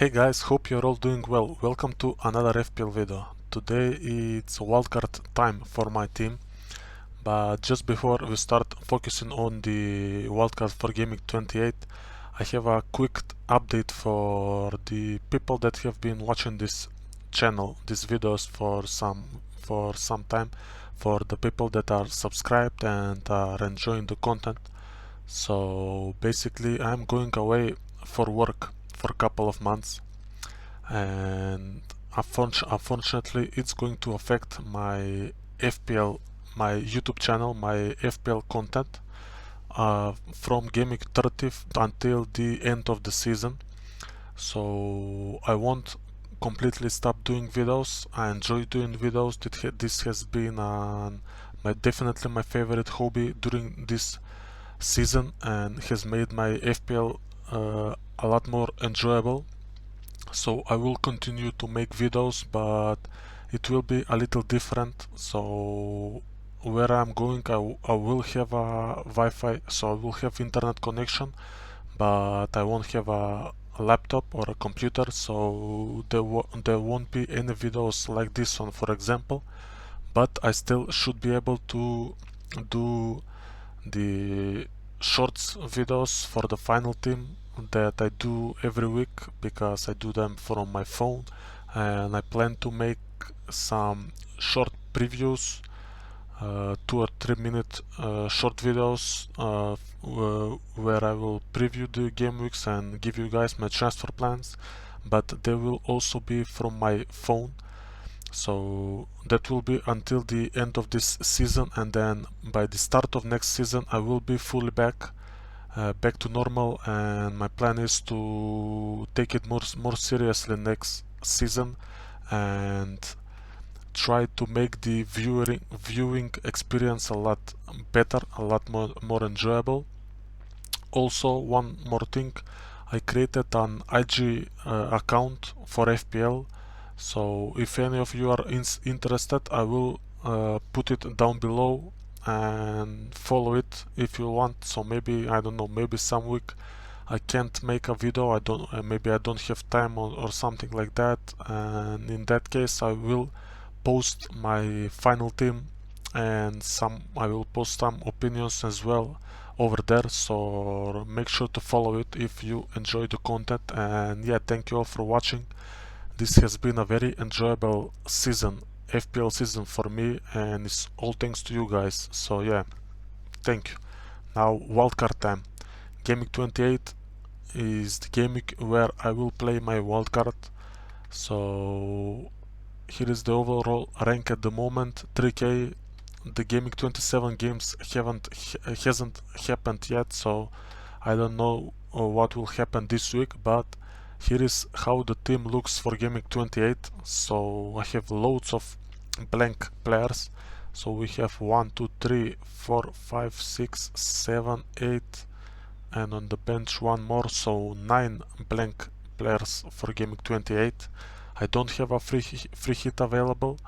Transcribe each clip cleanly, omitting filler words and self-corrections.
Hey guys, hope you're all doing well. Welcome to another FPL video. Today it's wildcard time for my team, but just before we start focusing on the wildcard for GW28, I have a quick update for the people that have been watching this channel, these videos for some time, for the people that are subscribed and are enjoying the content. So basically I'm going away for work for a couple of months, and unfortunately it's going to affect my FPL, my YouTube channel, my FPL content from Game Week 30th until the end of the season. So I won't completely stop doing videos. I enjoy doing videos. This has been definitely my favorite hobby during this season and has made my FPL a lot more enjoyable. So I will continue to make videos, but it will be a little different. So where I'm going, I will have a Wi-Fi, so I will have internet connection, but I won't have a laptop or a computer, so there won't be any videos like this one, for example. But I still should be able to do the shorts videos for the final team that I do every week, because I do them from my phone, and I plan to make some short previews, 2 or 3 minute short videos where I will preview the game weeks and give you guys my transfer plans, but they will also be from my phone. So that will be until the end of this season, and then by the start of next season I will be fully back to normal, and my plan is to take it more seriously next season and try to make the viewing experience a lot better, a lot more enjoyable. Also, one more thing, I created an IG account for FPL, so if any of you are interested, I will put it down below and follow it if you want. So maybe, I don't know, maybe some week I can't make a video, maybe I don't have time or something like that, and in that case I will post my final team, and I will post some opinions as well over there, so make sure to follow it if you enjoy the content. And yeah, thank you all for watching. This has been a very enjoyable season, FPL season for me, and it's all thanks to you guys. So yeah, thank you. Now wildcard time. Game Week 28 is the game week where I will play my wildcard. So here is the overall rank at the moment, 3k. The Game Week 27 games hasn't happened yet, so I don't know what will happen this week, but here is how the team looks for Game Week 28. So I have loads of blank players. So we have 1, 2, 3, 4, 5, 6, 7, 8, and on the bench one more, so 9 blank players for Game Week 28. I don't have a free hit available.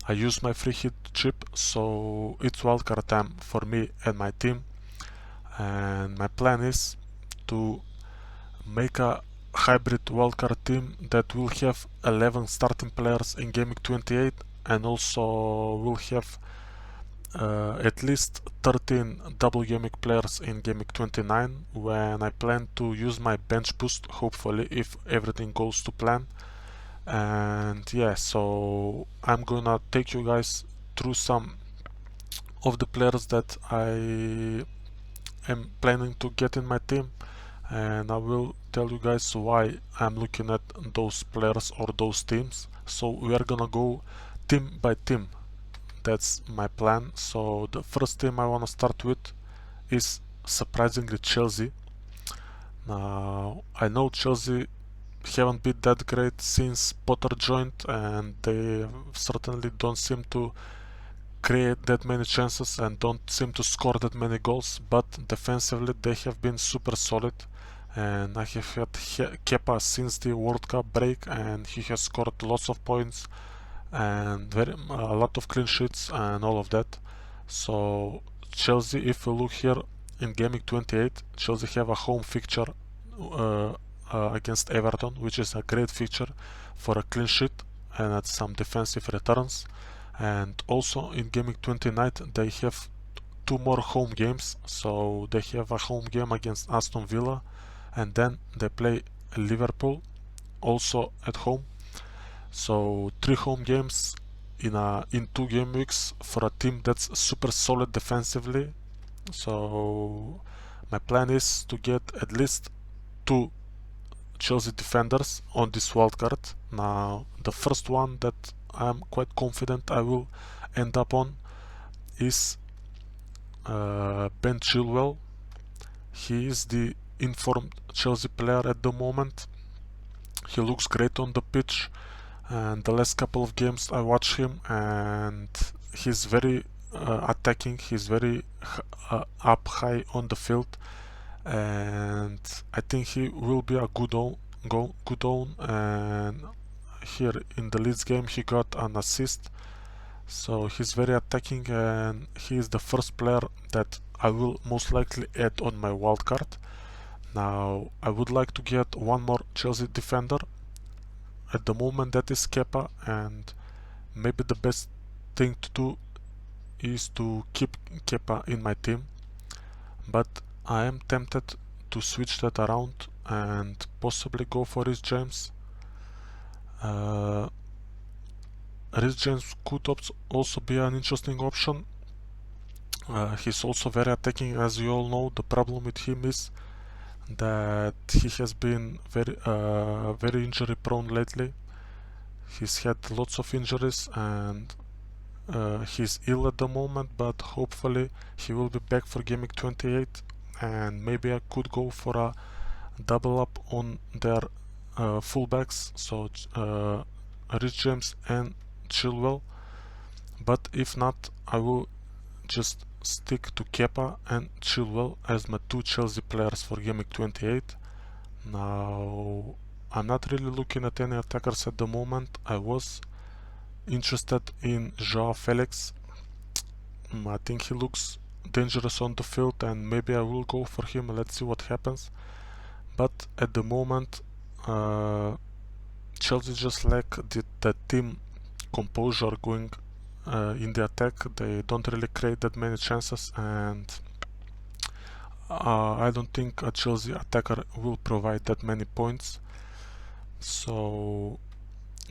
I use my free hit chip, so it's wildcard time for me and my team. And my plan is to make a hybrid wildcard team that will have 11 starting players in Game Week 28, and also will have at least 13 double Game Week players in Game Week 29, when I plan to use my bench boost, hopefully, if everything goes to plan. And yeah, so I'm gonna take you guys through some of the players that I am planning to get in my team, and I will tell you guys why I'm looking at those players or those teams. So we are gonna go team by team. That's my plan. So the first team I wanna start with is surprisingly Chelsea. Now I know Chelsea haven't been that great since Potter joined, and they certainly don't seem to create that many chances and don't seem to score that many goals, but defensively they have been super solid. And I have had Kepa since the World Cup break, and he has scored lots of points and a lot of clean sheets and all of that. So Chelsea, if we look here in Game Week 28, Chelsea have a home fixture against Everton, which is a great feature for a clean sheet and some defensive returns. And also in Game Week 29 they have 2 more home games, so they have a home game against Aston Villa and then they play Liverpool also at home. So 3 home games in 2 game weeks for a team that's super solid defensively. So my plan is to get at least 2 Chelsea defenders on this wildcard. Now the first one that I'm quite confident I will end up on is Ben Chilwell. He is the informed Chelsea player at the moment. He looks great on the pitch, and the last couple of games I watch him and he's very attacking, he's very up high on the field, and I think he will be a good own. And here in the Leeds game he got an assist, so he's very attacking and he is the first player that I will most likely add on my wildcard. Now I would like to get one more Chelsea defender. At the moment that is Kepa, and maybe the best thing to do is to keep Kepa in my team, but I am tempted to switch that around and possibly go for Reece James. Reece James could also be an interesting option. He's also very attacking, as you all know. The problem with him is that he has been very injury prone lately. He's had lots of injuries and he's ill at the moment, but hopefully he will be back for Game Week 28, and maybe I could go for a double up on their fullbacks, so Reece James and Chilwell. But if not, I will just stick to Kepa and Chilwell as my 2 Chelsea players for Game Week 28. Now I'm not really looking at any attackers at the moment. I was interested in Joao Felix. I think he looks dangerous on the field and maybe I will go for him. Let's see what happens. But at the moment Chelsea just lack the team composure going in the attack. They don't really create that many chances, and I don't think a Chelsea attacker will provide that many points. So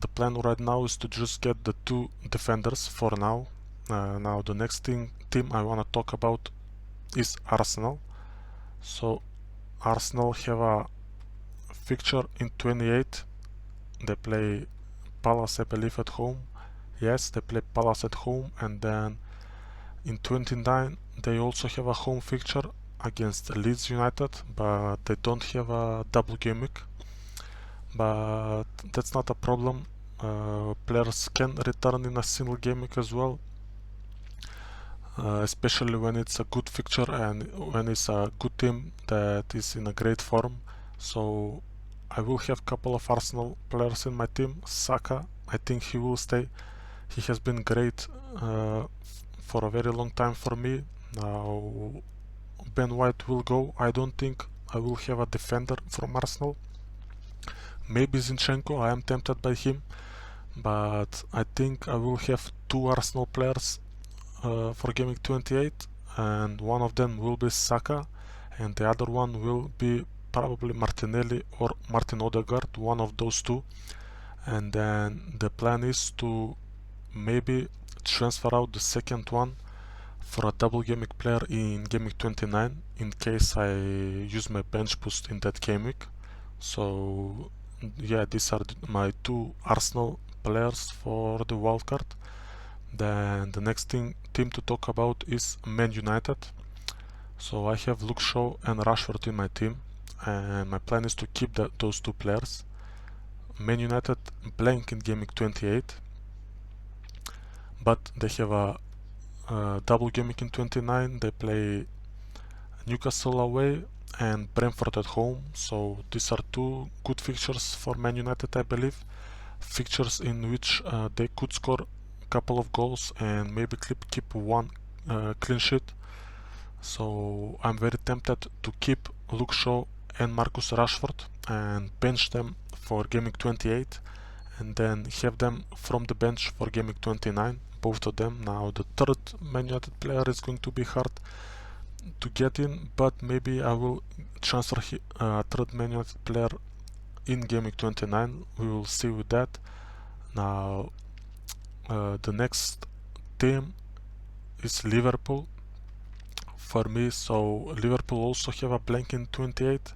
the plan right now is to just get the 2 defenders for now. Now the next team I want to talk about is Arsenal. So Arsenal have a fixture in 28. They play Palace, I believe, at home. Yes, they play Palace at home, and then in 29 they also have a home fixture against Leeds United, but they don't have a double game week. But that's not a problem. Players can return in a single game week as well, especially when it's a good fixture and when it's a good team that is in a great form. So I will have a couple of Arsenal players in my team. Saka, I think he will stay. He has been great for a very long time for me. Now Ben White will go. I don't think I will have a defender from Arsenal. Maybe Zinchenko, I am tempted by him, but I think I will have 2 Arsenal players for Game Week 28, and one of them will be Saka and the other one will be probably Martinelli or Martin Odegaard, one of those 2. And then the plan is to maybe transfer out the second one for a double game week player in Game Week 29 in case I use my bench boost in that game week. So yeah, these are my 2 Arsenal players for the wildcard. Then the next team to talk about is Man United. So I have Luke Shaw and Rashford in my team, and my plan is to keep those 2 players. Man United blank in Game Week 28, but they have a double game week in 29. They play Newcastle away and Brentford at home, so these are 2 good fixtures for Man United, I believe. Fixtures in which they could score a couple of goals and maybe keep 1 clean sheet. So I'm very tempted to keep Luke Shaw and Marcus Rashford. and bench them for Game Week 28, and then have them from the bench for Game Week 29, both of them. Now the third Man United player is going to be hard to get in, but maybe I will transfer third Man United player in Game Week 29. We will see with that. Now the next team is Liverpool for me. So Liverpool also have a blank in 28,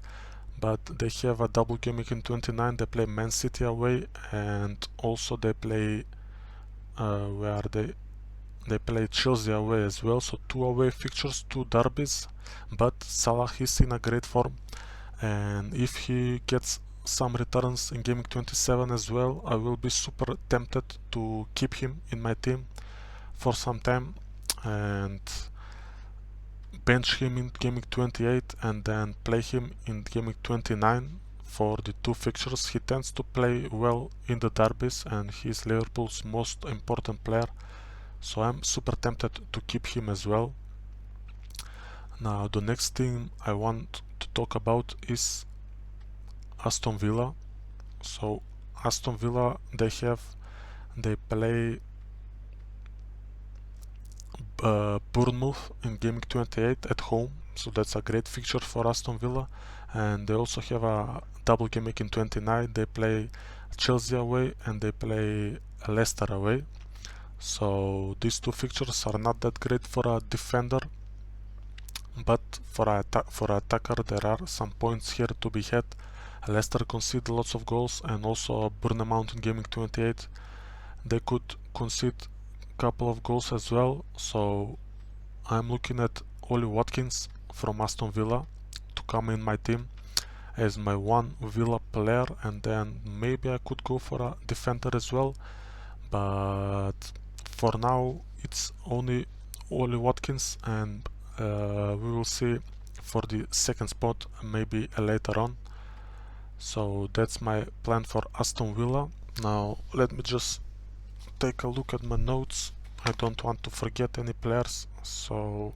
but they have a double game week in 29. They play Man City away, and also they play where they play Chelsea away as well. So 2 away fixtures, 2 derbies, but Salah is in a great form, and if he gets some returns in Game Week 27 as well, I will be super tempted to keep him in my team for some time and bench him in Game Week 28 and then play him in Game Week 29 for the 2 fixtures. He tends to play well in the derbies and he is Liverpool's most important player, so I'm super tempted to keep him as well. Now the next team I want to talk about is Aston Villa. So Aston Villa, they play Bournemouth in Game Week 28 at home, so that's a great fixture for Aston Villa. And they also have a double game week in 29. They play Chelsea away and they play Leicester away. So these 2 fixtures are not that great for a defender, but for an attacker there are some points here to be had. Leicester concede lots of goals, and also Bournemouth in Game Week 28, they could concede couple of goals as well. So I'm looking at Oli Watkins from Aston Villa to come in my team as my one Villa player, and then maybe I could go for a defender as well, but for now it's only Oli Watkins, and we will see for the second spot maybe later on. So that's my plan for Aston Villa. Now let me just take a look at my notes. I don't want to forget any players, so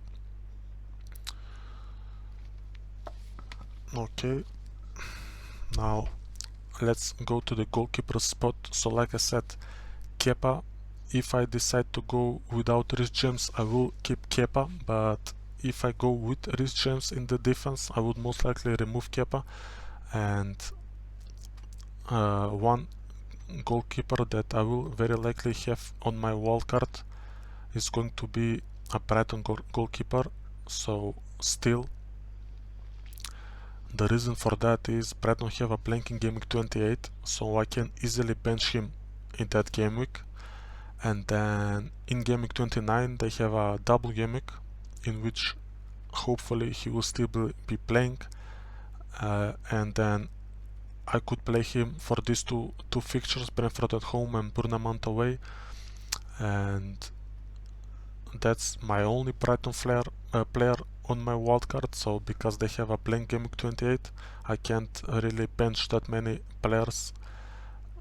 okay. Now let's go to the goalkeeper spot. So like I said, Kepa, if I decide to go without Reece James, I will keep Kepa, but if I go with Reece James in the defense, I would most likely remove Kepa. And one goalkeeper that I will very likely have on my wildcard is going to be a Brighton goalkeeper, so still. The reason for that is Brighton have a blank in Game Week 28, so I can easily bench him in that game week. And then in Game Week 29 they have a double game week in which hopefully he will still be playing, and then I could play him for these two fixtures, Brentford at home and Bournemouth away, and that's my only Brighton player on my wildcard. So because they have a blank Game Week 28, I can't really bench that many players,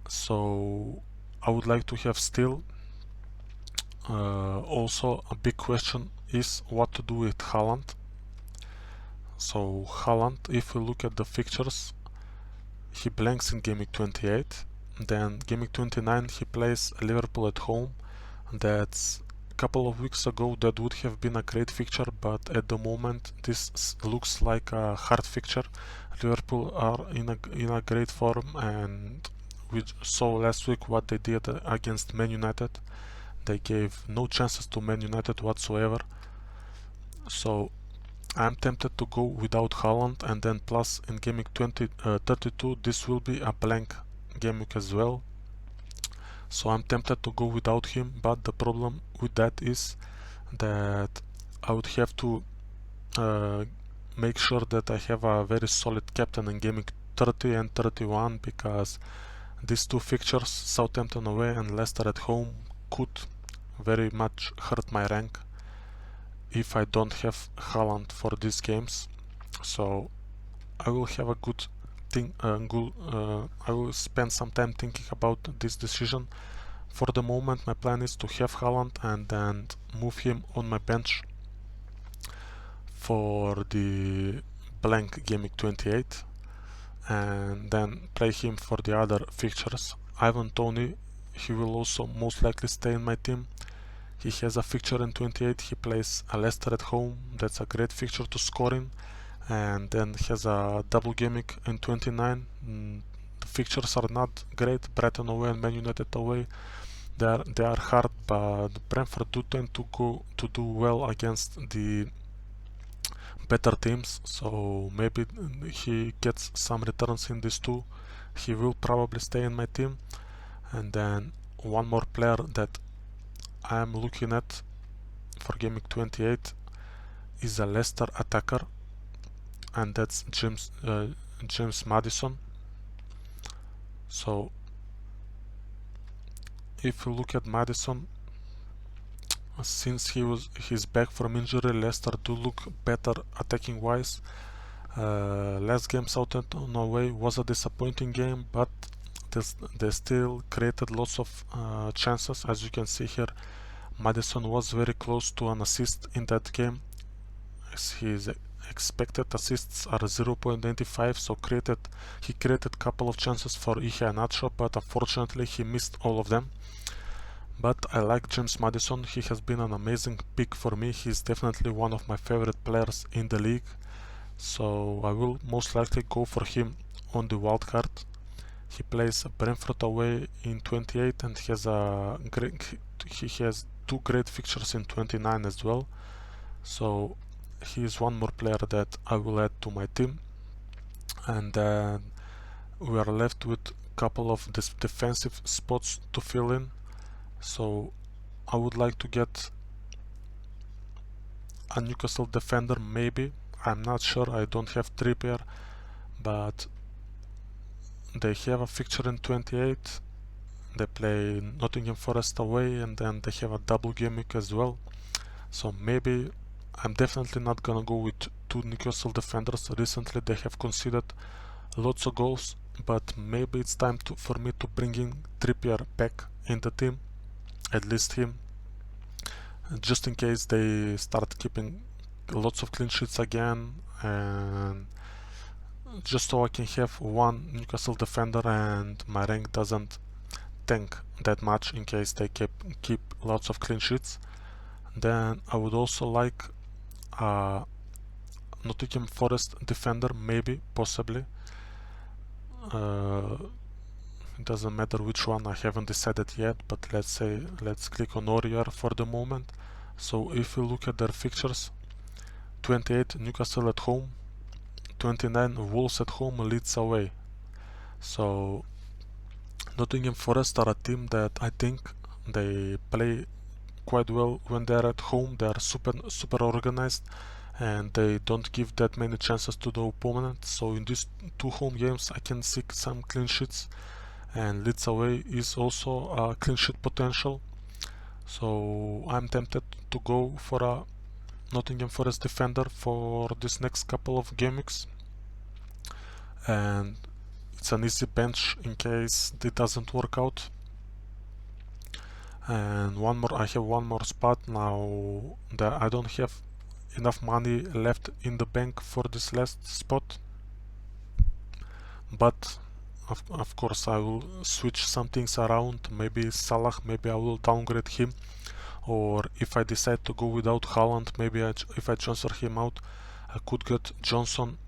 so I would like to have still. Also a big question is what to do with Halland. So Halland, if we look at the fixtures, he blanks in Game Week 28, then Game Week 29 he plays Liverpool at home. That's a couple of weeks ago that would have been a great fixture, but at the moment this looks like a hard fixture. Liverpool are in a great form, and we saw last week what they did against Man United. They gave no chances to Man United whatsoever. So I'm tempted to go without Halland, and then plus in Game Week 32 this will be a blank game week as well. So I'm tempted to go without him, but the problem with that is that I would have to make sure that I have a very solid captain in Game Week 30 and 31, because these 2 fixtures, Southampton away and Leicester at home, could very much hurt my rank if I don't have Halland for these games. So I will have a good thing. I will spend some time thinking about this decision. For the moment, my plan is to have Halland and then move him on my bench for the blank Game Week 28. and then play him for the other fixtures. Ivan Toney, he will also most likely stay in my team. He has a fixture in 28, he plays a Leicester at home, that's a great fixture to score in, and then has a double game week in 29. The fixtures are not great, Brighton away and Man United away, they are hard, but Brentford do tend to do well against the better teams, so maybe he gets some returns in these two. He will probably stay in my team. And then one more player that I am looking at for Game Week 28 is a Leicester attacker, and that's James Maddison. So if you look at Maddison, since he's back from injury, Leicester do look better attacking wise. Last game Southampton away was a disappointing game, but they still created lots of chances. As you can see here, Maddison was very close to an assist in that game. His expected assists are 0.95, so he created a couple of chances for Iheanacho, but unfortunately he missed all of them. But I like James Maddison, he has been an amazing pick for me. He's definitely one of my favorite players in the league, so I will most likely go for him on the wildcard. He plays Brentford away in 28 and he has two great fixtures in 29 as well. So he is one more player that I will add to my team. And then we are left with a couple of defensive spots to fill in. So I would like to get a Newcastle defender, maybe. I'm not sure, I don't have Trippier, but they have a fixture in 28. They play Nottingham Forest away, and then they have a double game week as well. So maybe I'm definitely not gonna go with two Newcastle defenders. Recently they have conceded lots of goals, but maybe it's time for me to bring in Trippier back in the team, at least him, just in case they start keeping lots of clean sheets again, and just so I can have one Newcastle defender and my rank doesn't tank that much in case they keep lots of clean sheets. Then I would also like a Nottingham Forest defender, maybe, possibly. It doesn't matter which one, I haven't decided yet, but let's click on Warrior for the moment. So if you look at their fixtures, 28 Newcastle at home, 29 Wolves at home, Leeds away. So Nottingham Forest are a team that I think they play quite well when they're at home. They are super organized and they don't give that many chances to the opponent. So in these two home games I can see some clean sheets, and Leeds away is also a clean sheet potential. So I'm tempted to go for a Nottingham Forest defender for this next couple of game weeks, and it's an easy bench in case it doesn't work out. And I have one more spot now that I don't have enough money left in the bank for this last spot, but of course I will switch some things around. Maybe Salah, maybe I will downgrade him, or if I decide to go without Halland, maybe if I transfer him out, I could get Johnson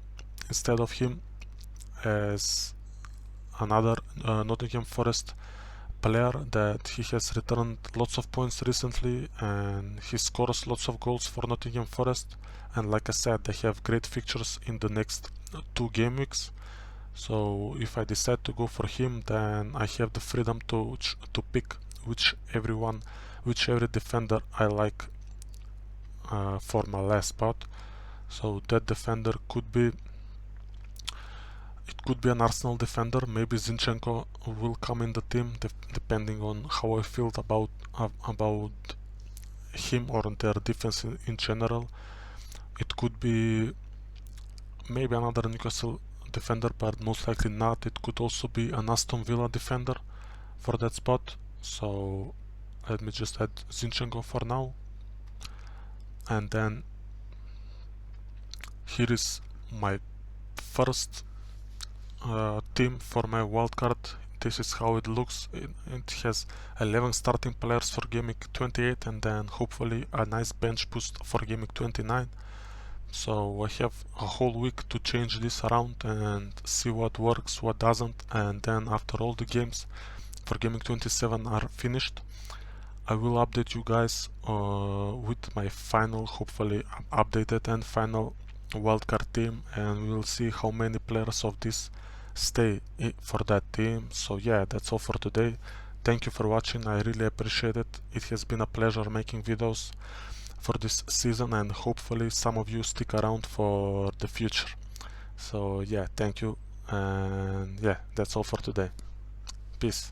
instead of him as another Nottingham Forest player that he has returned lots of points recently and he scores lots of goals for Nottingham Forest, and like I said, they have great fixtures in the next two game weeks. So if I decide to go for him, then I have the freedom to pick whichever defender I like for my last spot. So that defender could be an Arsenal defender. Maybe Zinchenko will come in the team, depending on how I feel about him or their defense in general. It could be maybe another Newcastle defender, but most likely not. It could also be an Aston Villa defender for that spot. So let me just add Zinchenko for now. And then here is my first team for my wildcard. This is how it looks. It has 11 starting players for Game Week 28 and then hopefully a nice bench boost for Game Week 29. So I have a whole week to change this around and see what works, what doesn't, and then after all the games for Game Week 27 are finished, I will update you guys with my final, hopefully updated and final wildcard team, and we'll see how many players of this stay for that team. So yeah, that's all for today. Thank you for watching, I really appreciate it. It has been a pleasure making videos for this season, and hopefully some of you stick around for the future. So yeah, thank you, and yeah, that's all for today. Peace.